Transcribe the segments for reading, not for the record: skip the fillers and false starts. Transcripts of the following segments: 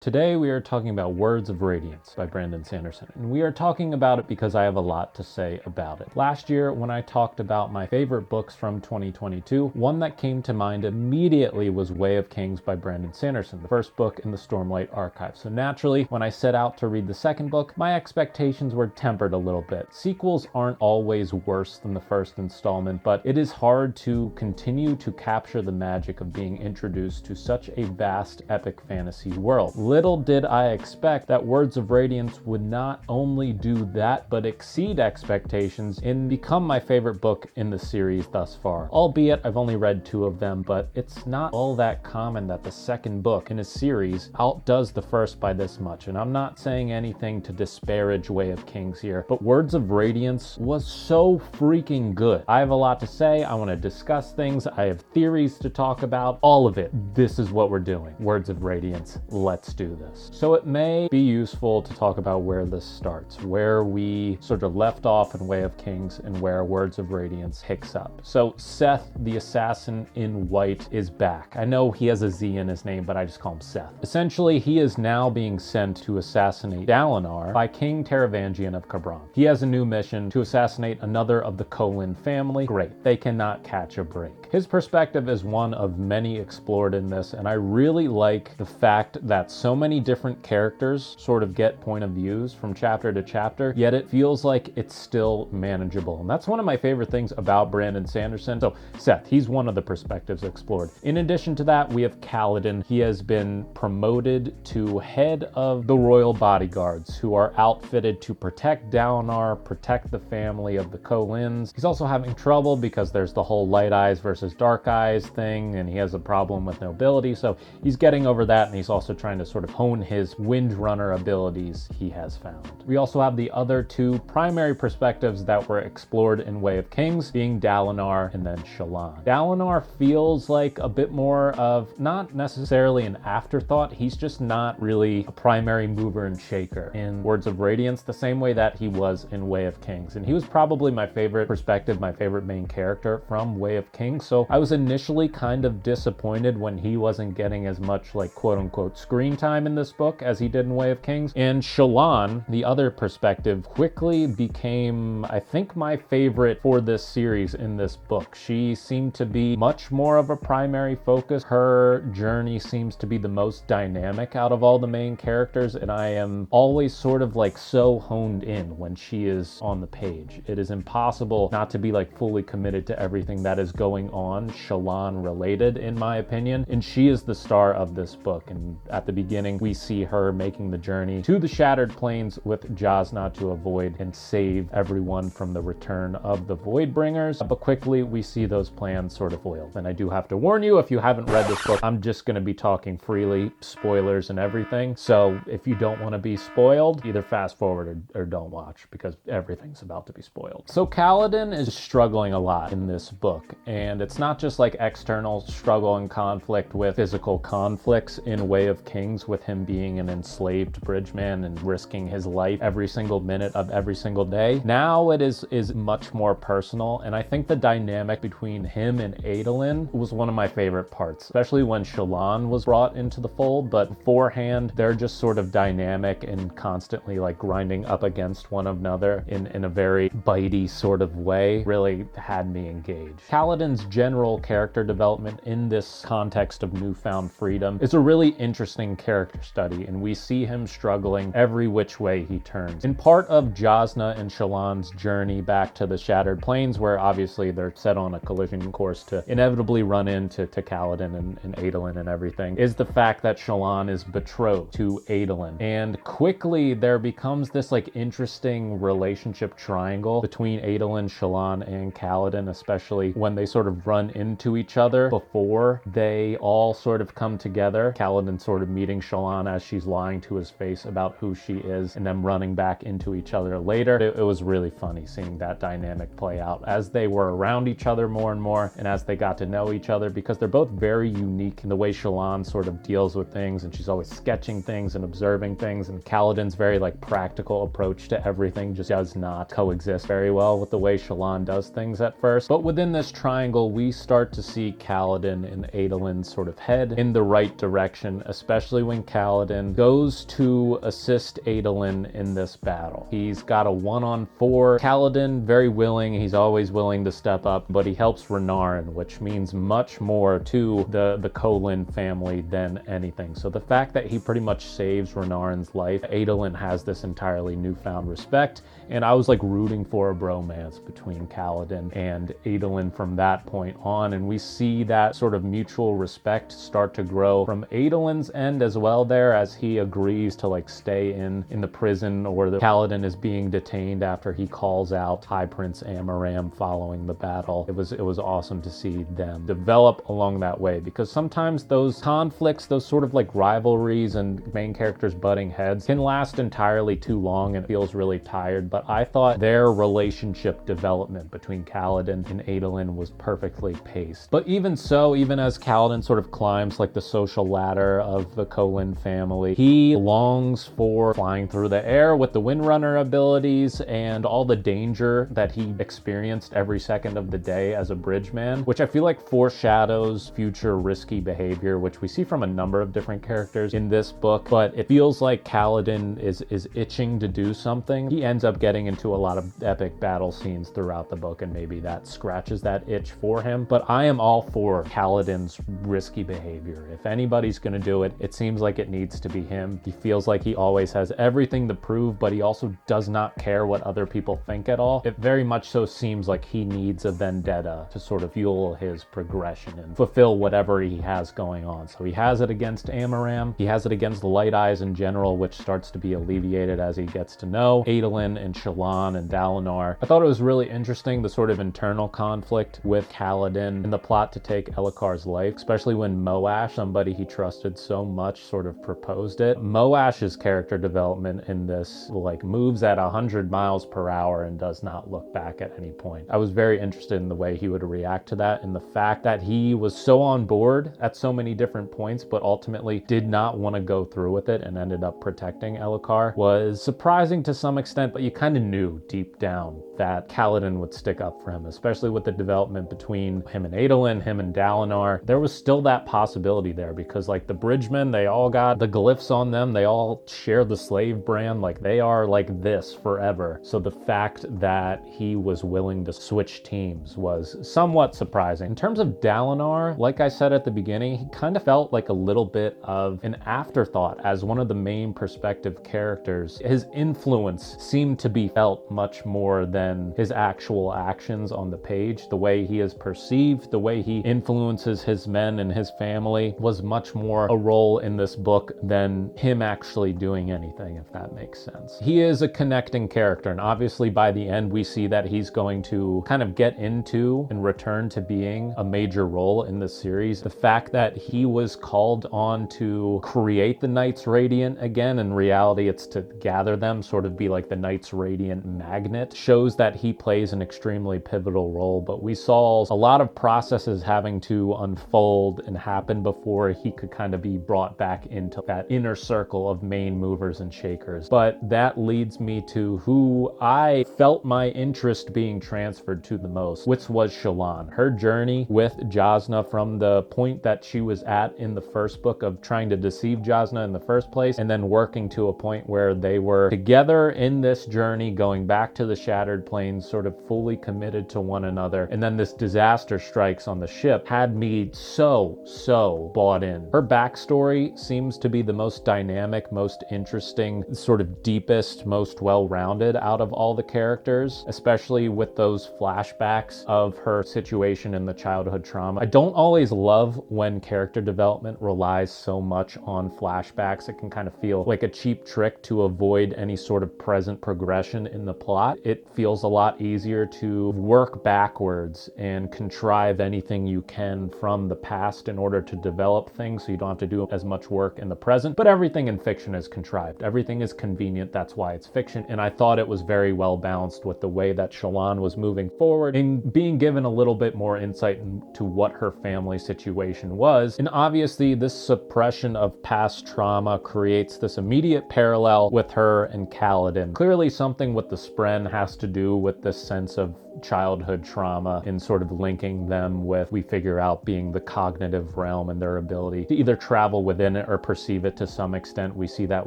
Today we are talking about Words of Radiance by Brandon Sanderson, and we are talking about it because I have a lot to say about it. Last year when I talked about my favorite books from 2022, one that came to mind immediately was Way of Kings by Brandon Sanderson, the first book in the Stormlight Archive. So naturally, when I set out to read the second book, my expectations were tempered a little bit. Sequels aren't always worse than the first installment, but it is hard to continue to capture the magic of being introduced to such a vast epic fantasy world. Little did I expect that Words of Radiance would not only do that, but exceed expectations and become my favorite book in the series thus far. Albeit I've only read 2 of them, but it's not all that common that the second book in a series outdoes the first by this much. And I'm not saying anything to disparage Way of Kings here, but Words of Radiance was so freaking good. I have a lot to say. I want to discuss things. I have theories to talk about. All of it. This is what we're doing. Words of Radiance. Let's do this. So it may be useful to talk about where this starts, where we sort of left off in Way of Kings and where Words of Radiance picks up. So Seth, the assassin in white, is back. I know he has a Z in his name, but I just call him Seth. Essentially, he is now being sent to assassinate DALINAR by King Taravangian of Cabron. He has a new mission to assassinate another of the KALADIN family. Great. They cannot catch a break. His perspective is one of many explored in this, and I really like the fact that so many different characters sort of get point of views from chapter to chapter, yet it feels like it's still manageable. And that's one of my favorite things about Brandon Sanderson. So Seth, he's one of the perspectives explored. In addition to that, we have KALADIN. He has been promoted to head of the royal bodyguards who are outfitted to protect DALINAR, protect the family of the KALADINs. He's also having trouble because there's the whole light eyes versus dark eyes thing, and he has a problem with nobility, so he's getting over that, and he's also trying to sort of hone his Windrunner abilities he has found. We also have the other 2 primary perspectives that were explored in Way of Kings, being DALINAR and then SHALLAN. DALINAR feels like a bit more of not necessarily an afterthought. He's just not really a primary mover and shaker in Words of Radiance the same way that he was in Way of Kings, and he was probably my favorite perspective, my favorite main character from Way of Kings. So I was initially kind of disappointed when he wasn't getting as much like quote-unquote screen time in this book as he did in Way of Kings. And SHALLAN, the other perspective, quickly became, I think, my favorite for this series in this book. She seemed to be much more of a primary focus. Her journey seems to be the most dynamic out of all the main characters, and I am always sort of like so honed in when she is on the page. It is impossible not to be like fully committed to everything that is going on SHALLAN related, in my opinion, and she is the star of this book. And at the beginning we see her making the journey to the Shattered Plains with Jasna to avoid and save everyone from the return of the Voidbringers, but quickly we see those plans sort of foiled. And I do have to warn you, if you haven't read this book, I'm just going to be talking freely, spoilers and everything, so if you don't want to be spoiled, either fast forward or don't watch, because everything's about to be spoiled. So KALADIN is struggling a lot in this book, and it's not just like external struggle and conflict with physical conflicts in Way of Kings, with him being an enslaved bridgeman and risking his life every single minute of every single day. Now it is much more personal, and I think the dynamic between him and ADOLIN was one of my favorite parts, especially when SHALLAN was brought into the fold. But beforehand, they're just sort of dynamic and constantly like grinding up against one another in a very bitey sort of way. Really had me engaged. KALADIN's general character development in this context of newfound freedom is a really interesting character study, and we see him struggling every which way he turns. In part of Jasna and SHALLAN's journey back to the Shattered Plains, where obviously they're set on a collision course to inevitably run into KALADIN and ADOLIN and everything, is the fact that SHALLAN is betrothed to ADOLIN. And quickly there becomes this like interesting relationship triangle between ADOLIN, SHALLAN, and KALADIN, especially when they sort of run into each other before they all sort of come together. KALADIN sort of meeting SHALLAN as she's lying to his face about who she is, and them running back into each other later. It was really funny seeing that dynamic play out as they were around each other more and more, and as they got to know each other, because they're both very unique in the way SHALLAN sort of deals with things, and she's always sketching things and observing things, and KALADIN's very like practical approach to everything just does not coexist very well with the way SHALLAN does things at first. But within this triangle, we start to see KALADIN and ADOLIN sort of head in the right direction, especially pursuing KALADIN, goes to assist ADOLIN in this battle. He's got a 1-on-4. KALADIN, very willing, he's always willing to step up, but he helps Renarin, which means much more to the KOLIN family than anything. So the fact that he pretty much saves Renarin's life, ADOLIN has this entirely newfound respect, and I was like rooting for a bromance between KALADIN and ADOLIN from that point on, and we see that sort of mutual respect start to grow from ADOLIN's end as well there, as he agrees to like stay in the prison, or the KALADIN is being detained after he calls out High Prince Amaram following the battle. It was awesome to see them develop along that way, because sometimes those conflicts, those sort of like rivalries and main characters butting heads can last entirely too long and it feels really tired, but I thought their relationship development between KALADIN and ADOLIN was perfectly paced. But even so, even as KALADIN sort of climbs like the social ladder of the KOLIN family, he longs for flying through the air with the Windrunner abilities and all the danger that he experienced every second of the day as a bridgeman, which I feel like foreshadows future risky behavior, which we see from a number of different characters in this book. But it feels like KALADIN is itching to do something. He ends up getting into a lot of epic battle scenes throughout the book, and maybe that scratches that itch for him. But I am all for KALADIN's risky behavior. If anybody's gonna do it, it seems like it needs to be him. He feels like he always has everything to prove, but he also does not care what other people think at all. It very much so seems like he needs a vendetta to sort of fuel his progression and fulfill whatever he has going on. So he has it against Amaram, he has it against the Light Eyes in general, which starts to be alleviated as he gets to know ADOLIN and SHALLAN and DALINAR. I thought it was really interesting, the sort of internal conflict with KALADIN and the plot to take Elhokar's life, especially when Moash, somebody he trusted so much, sort of proposed it. Moash's character development in this like moves at 100 miles per hour and does not look back at any point. I was very interested in the way he would react to that, and the fact that he was so on board at so many different points but ultimately did not want to go through with it and ended up protecting Elhokar was surprising to some extent, but you kind of knew deep down that KALADIN would stick up for him, especially with the development between him and ADOLIN, him and DALINAR. There was still that possibility there, because like the Bridgemen, they all got the glyphs on them, they all share the slave brand, like they are like this forever. So the fact that he was willing to switch teams was somewhat surprising. In terms of DALINAR, like I said at the beginning, he kind of felt like a little bit of an afterthought as one of the main perspective characters. His influence seemed to be felt much more than his actual actions on the page. The way he is perceived, the way he influences his men and his family was much more a role in this book than him actually doing anything, if that makes sense. He is a connecting character, and obviously by the end we see that he's going to kind of get into and return to being a major role in the series. The fact that he was called on to create the Knights Radiant again, in reality it's to gather them, sort of be like the Knights Radiant magnet, shows that he plays an extremely pivotal role. But we saw a lot of processes having to unfold and happen before he could kind of be brought back into that inner circle of main movers and shakers. But that leads me to who I felt my interest being transferred to the most, which was SHALLAN. Her journey with Jasnah from the point that she was at in the first book of trying to deceive Jasnah in the first place, and then working to a point where they were together in this journey, going back to the Shattered Plains, sort of fully committed to one another. And then this disaster strikes on the ship, had me so bought in. Her backstory seems to be the most dynamic, most interesting, sort of deepest, most well-rounded out of all the characters, especially with those flashbacks of her situation in the childhood trauma. I don't always love when character development relies so much on flashbacks. It can kind of feel like a cheap trick to avoid any sort of present progression in the plot. It feels a lot easier to work backwards and contrive anything you can from the past in order to develop things, so you don't have to do as much work in the present. But everything in fiction is contrived. Everything is convenient. That's why it's fiction. And I thought it was very well balanced with the way that SHALLAN was moving forward and being given a little bit more insight into what her family situation was. And obviously this suppression of past trauma creates this immediate parallel with her and KALADIN. Clearly something with the Spren has to do with this sense of childhood trauma and sort of linking them with, we figure out, being the cognitive realm and their ability to either travel within it or perceive it to some extent. We see that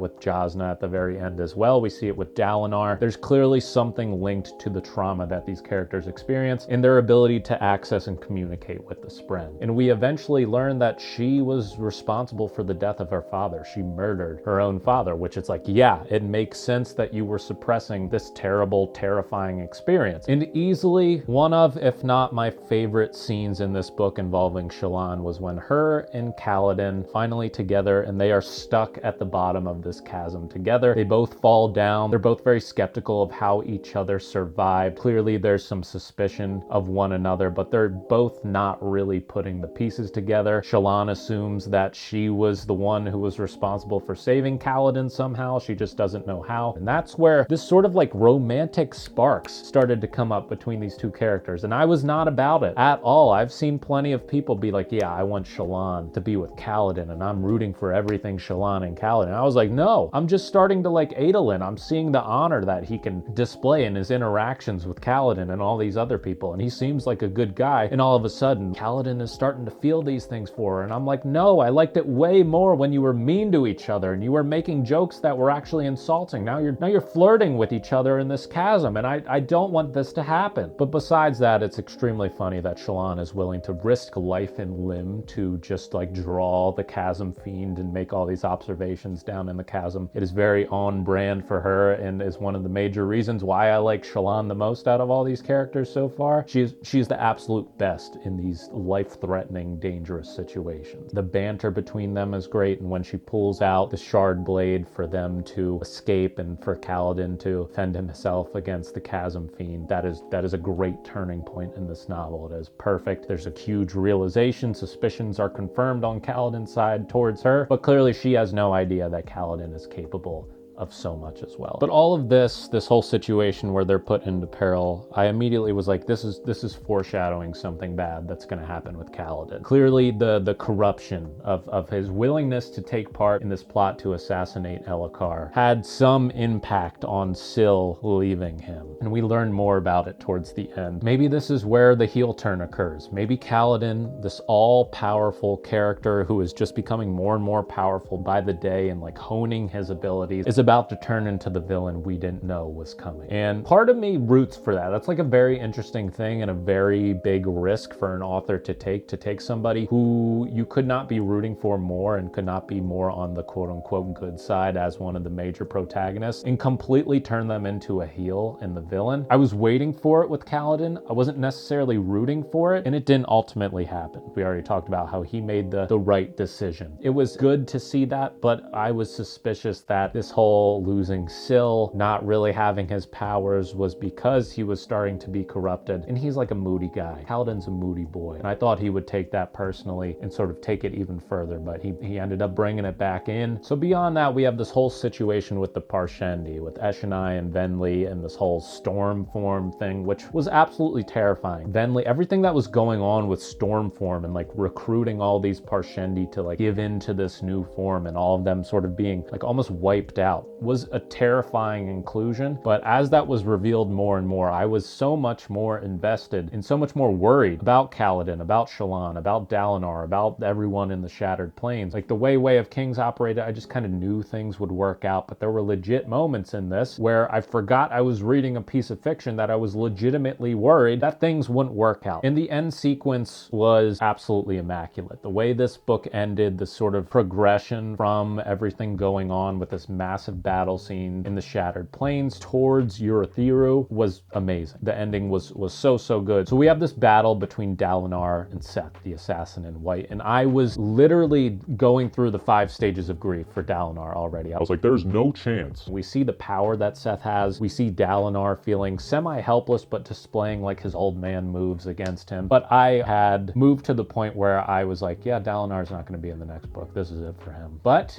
with Jasna at the very end as well. We see it with Dalinar. There's clearly something linked to the trauma that these characters experience in their ability to access and communicate with the Spren. And we eventually learn that she was responsible for the death of her father. She murdered her own father, which it's like, yeah, it makes sense that you were suppressing this terrible, terrifying experience. And easily one of, if not my favorite scenes in this book involving Shallan was when her and KALADIN finally together, and they are stuck at the bottom of this chasm together. They both fall down. They're both very skeptical of how each other survived. Clearly there's some suspicion of one another, but they're both not really putting the pieces together. Shallan assumes that she was the one who was responsible for saving KALADIN somehow. She just doesn't know how. And that's where this sort of like romantic sparks started to come up between these two characters. And I was not about it at all. I've seen plenty of people be like, yeah, I want Shallan to be with KALADIN and I'm rooting for everything Shallan and KALADIN. I was like, no, I'm just starting to like ADOLIN. I'm seeing the honor that he can display in his interactions with KALADIN and all these other people. And he seems like a good guy. And all of a sudden, KALADIN is starting to feel these things for her. And I'm like, no, I liked it way more when you were mean to each other and you were making jokes that were actually insulting. Now you're flirting with each other in this chasm. And I don't want this to happen. But besides that, it's extremely funny that Shallan is willing to risk life and limb to just like draw the chasm fiend and make all these observations down in the chasm. It is very on brand for her and is one of the major reasons why I like Shallan the most out of all these characters so far. She's the absolute best in these life-threatening, dangerous situations. The banter between them is great, and when she pulls out the shard blade for them to escape and for KALADIN to defend himself against the chasm fiend, that is a great turning point in this novel. It is perfect. There's a huge realization. Suspicions are confirmed on KALADIN's side towards her, but clearly she has no idea that KALADIN is capable of so much as well. But all of this whole situation where they're put into peril, I immediately was like, this is foreshadowing something bad that's going to happen with KALADIN. Clearly the corruption of his willingness to take part in this plot to assassinate Elhokar had some impact on Syl leaving him. And we learn more about it towards the end. Maybe this is where the heel turn occurs. Maybe KALADIN, this all-powerful character who is just becoming more and more powerful by the day and like honing his abilities, is about to turn into the villain we didn't know was coming. And part of me roots for that. That's like a very interesting thing and a very big risk for an author to take somebody who you could not be rooting for more and could not be more on the quote-unquote good side as one of the major protagonists and completely turn them into a heel and the villain. I was waiting for it with KALADIN. I wasn't necessarily rooting for it, and it didn't ultimately happen. We already talked about how he made the right decision. It was good to see that, but I was suspicious that this whole losing Syl, not really having his powers, was because he was starting to be corrupted. And he's like a moody guy. KALADIN's a moody boy. And I thought he would take that personally and sort of take it even further, but he ended up bringing it back in. So beyond that, we have this whole situation with the Parshendi, with Eshonai and Venli, and this whole storm form thing, which was absolutely terrifying. Venli, everything that was going on with storm form and like recruiting all these Parshendi to like give into this new form and all of them sort of being like almost wiped out was a terrifying inclusion. But as that was revealed more and more, I was so much more invested and so much more worried about KALADIN, about Shallan, about Dalinar, about everyone in the Shattered Plains. Like the Way of Kings operated, I just kind of knew things would work out, but there were legit moments in this where I forgot I was reading a piece of fiction, that I was legitimately worried that things wouldn't work out. And the end sequence was absolutely immaculate. The way this book ended, the sort of progression from everything going on with this massive battle scene in the Shattered Plains towards Urithiru was amazing. The ending was so good. So we have this battle between Dalinar and Seth, the assassin in white, and I was literally going through the 5 stages of grief for Dalinar already. I was like, there's no chance. We see the power that Seth has. We see Dalinar feeling semi-helpless but displaying like his old man moves against him. But I had moved to the point where I was like, yeah, Dalinar's not going to be in the next book. This is it for him. But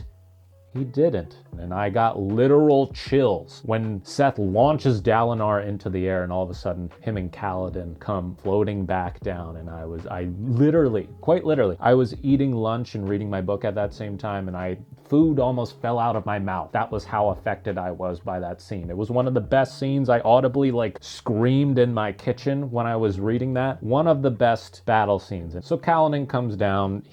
he didn't. And I got literal chills when Seth launches Dalinar into the air and all of a sudden him and KALADIN come floating back down. And I literally, quite literally, I was eating lunch and reading my book at that same time, and food almost fell out of my mouth. That was how affected I was by that scene. It was one of the best scenes. I audibly screamed in my kitchen when I was reading that. One of the best battle scenes. And so KALADIN comes down.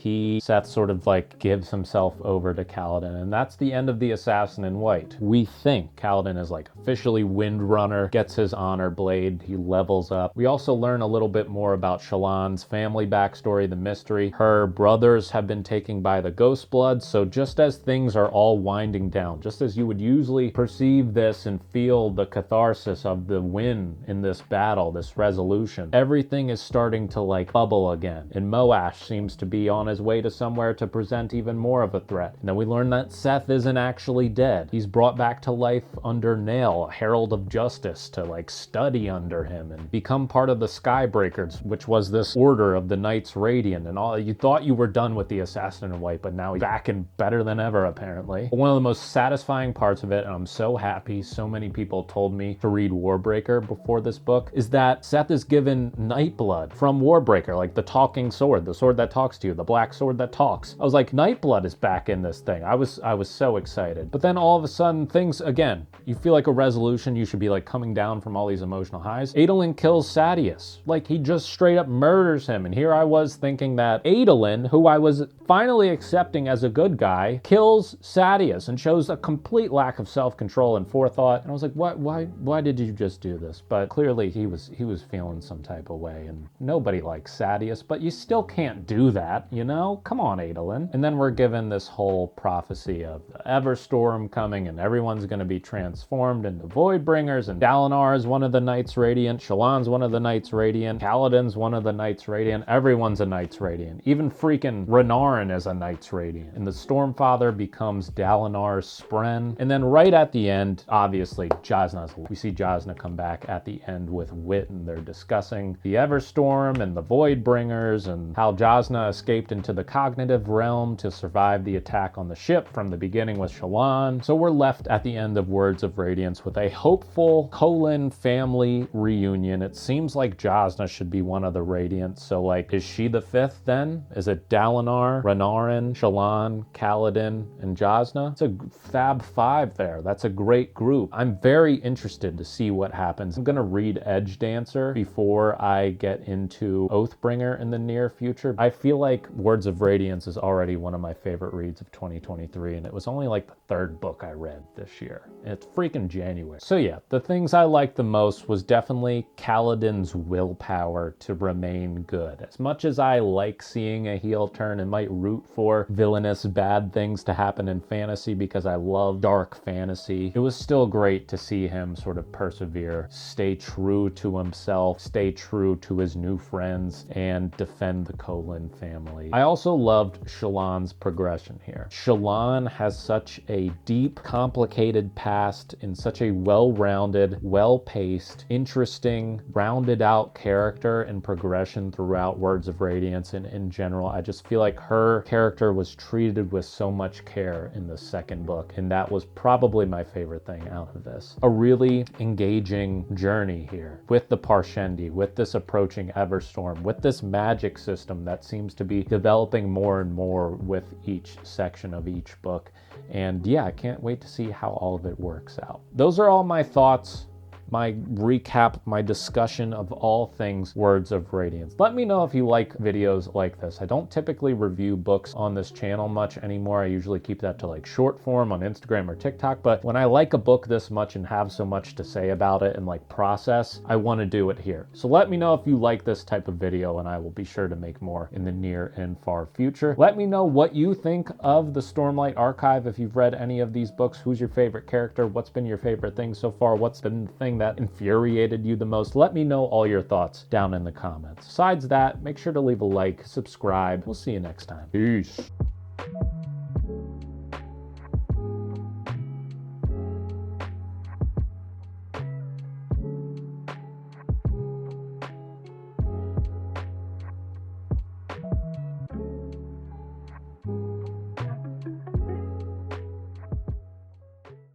Seth sort of gives himself over to KALADIN, and that's the end of the Assassin in White. We think KALADIN is officially Windrunner, gets his honor blade, he levels up. We also learn a little bit more about Shallan's family backstory, the mystery. Her brothers have been taken by the Ghost Blood, so just as things are all winding down, just as you would usually perceive this and feel the catharsis of the win in this battle, this resolution, everything is starting to bubble again. And Moash seems to be on his way to somewhere to present even more of a threat. And then we learn that Seth isn't actually dead. He's brought back to life under Nail, a herald of justice, to study under him and become part of the Skybreakers, which was this order of the Knights Radiant. And all you thought you were done with the Assassin in White, but now he's back and better than ever, apparently. One of the most satisfying parts of it, and I'm so happy so many people told me to read Warbreaker before this book, is that Seth is given Nightblood from Warbreaker, the talking sword, the sword that talks to you, the black sword that talks. I was like, Nightblood is back in this thing. I was so excited. But then all of a sudden things, again, you feel like a resolution, you should be coming down from all these emotional highs. ADOLIN kills Sadeas. He just straight up murders him. And here I was thinking that ADOLIN, who I was finally accepting as a good guy, kills Sadeas and shows a complete lack of self-control and forethought. And I was like, why did you just do this? But clearly he was feeling some type of way, and nobody likes Sadeas, but you still can't do that, you know? Come on, ADOLIN. And then we're given this whole prophecy of the Everstorm coming, and everyone's going to be transformed into Voidbringers, and Dalinar is one of the Knights Radiant, Shallan's one of the Knights Radiant, KALADIN's one of the Knights Radiant, everyone's a Knights Radiant. Even freaking Renarin is a Knights Radiant. And the Stormfather becomes Dalinar's Spren. And then right at the end, obviously, we see Jasnah come back at the end with Wit, and they're discussing the Everstorm and the Voidbringers and how Jasnah escaped into the cognitive realm to survive the attack on the ship from the beginning with Shallan. So we're left at the end of Words of Radiance with a hopeful Kholin family reunion. It seems like Jasnah should be one of the Radiants. So is she the fifth then? Is it Dalinar, Renarin, Shallan, KALADIN, and Jasnah? It's a fab five there. That's a great group. I'm very interested to see what happens. I'm gonna read Edge Dancer before I get into Oathbringer in the near future. I feel like Words of Radiance is already one of my favorite reads of 2023, and it was only the third book I read this year. And it's freaking January. So yeah, the things I liked the most was definitely KALADIN's willpower to remain good. As much as I like seeing a heel turn and might root for villainous bad things to happen in fantasy because I love dark fantasy, it was still great to see him sort of persevere, stay true to himself, stay true to his new friends, and defend the Kholin family. I also loved Shallan's progression here. Shallan has such a deep, complicated past in such a well-rounded, well-paced, interesting, rounded out character and progression throughout Words of Radiance, and in general, I just feel like her character was treated with so much care in the second book, and that was probably my favorite thing out of this. A really engaging journey here with the Parshendi, with this approaching Everstorm, with this magic system that seems to be developing more and more with each section of each book. And yeah, I can't wait to see how all of it works out. Those are all my thoughts, my recap, my discussion of all things Words of Radiance. Let me know if you like videos like this. I don't typically review books on this channel much anymore. I usually keep that to short form on Instagram or TikTok, but when I like a book this much and have so much to say about it and process, I want to do it here. So let me know if you like this type of video, and I will be sure to make more in the near and far future. Let me know what you think of the Stormlight Archive. If you've read any of these books, who's your favorite character? What's been your favorite thing so far? What's been the thing that infuriated you the most? Let me know all your thoughts down in the comments. Besides that, make sure to leave a like, subscribe. We'll see you next time. Peace.